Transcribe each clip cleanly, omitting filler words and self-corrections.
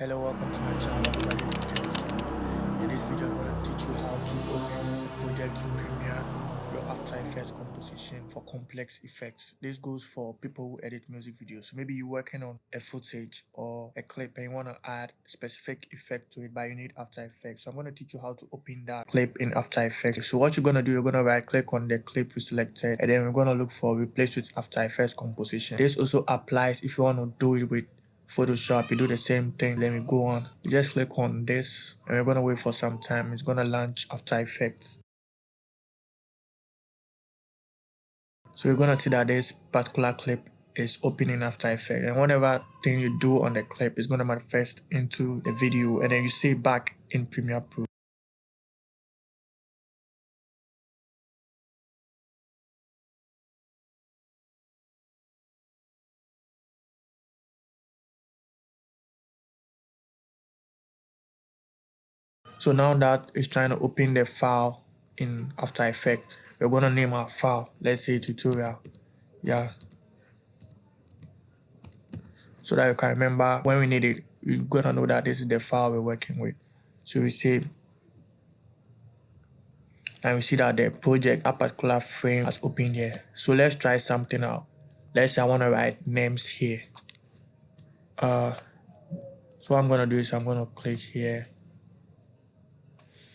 Hello, welcome to my channel. I'm by the name NEMZZZ. In this video, I'm going to teach you how to open a project in Premiere in your After Effects composition for complex effects. This goes for people who edit music videos. So maybe you're working on a footage or a clip and you want to add a specific effect to it, but you need After Effects. So I'm going to teach you how to open that clip in After Effects. So what you're going to do, you're going to right click on the clip we selected and then we're going to look for replace with After Effects composition. This also applies if you want to do it with Photoshop. You do the same thing. Let me go on. You just click on this and we're gonna wait for some time. It's gonna launch After Effects. So you're gonna see that this particular clip is opening After Effects, and whatever thing you do on the clip is gonna manifest into the video, and then you see it back in Premiere Pro. So now that it's trying to open the file in After Effects, we're gonna name our file. Let's say tutorial. Yeah. So that you can remember when we need it, you're gonna know that this is the file we're working with. So we save and we see that the project, that particular frame has opened here. So let's try something out. Let's say I want to write names here. So what I'm gonna do is I'm gonna click here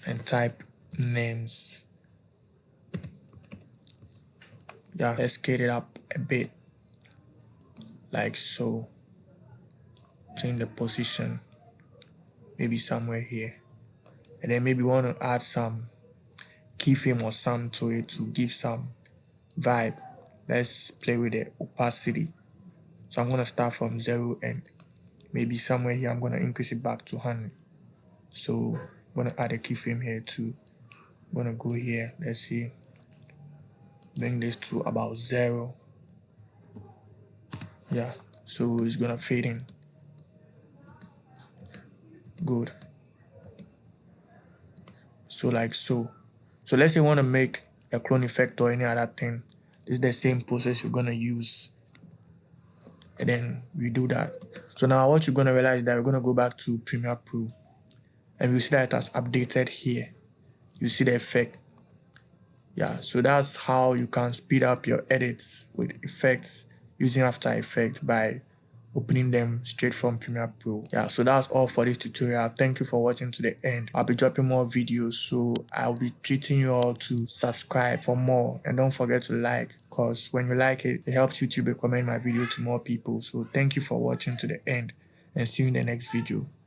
and type names. Yeah, let's scale it up a bit like so. Change the position, maybe somewhere here, and then maybe want to add some keyframe or some to it to give some vibe. Let's play with the opacity. So I'm gonna start from 0 and maybe somewhere here I'm gonna increase it back to 100. So I'm gonna add a keyframe here too. I'm gonna go here. Let's see. Bring this to about 0. Yeah. So it's gonna fade in. Good. So like so. So let's say you want to make a clone effect or any other thing. This is the same process you're gonna use. And then we do that. So now what you're gonna realize is that we're gonna go back to Premiere Pro and you see that it has updated here. You see the effect. Yeah, so that's how you can speed up your edits with effects using After Effects by opening them straight from Premiere Pro. Yeah, so that's all for this tutorial. Thank you for watching to the end. I'll be dropping more videos, so I'll be treating you all to subscribe for more, and don't forget to like, because when you like it, it helps YouTube recommend my video to more people. So thank you for watching to the end and see you in the next video.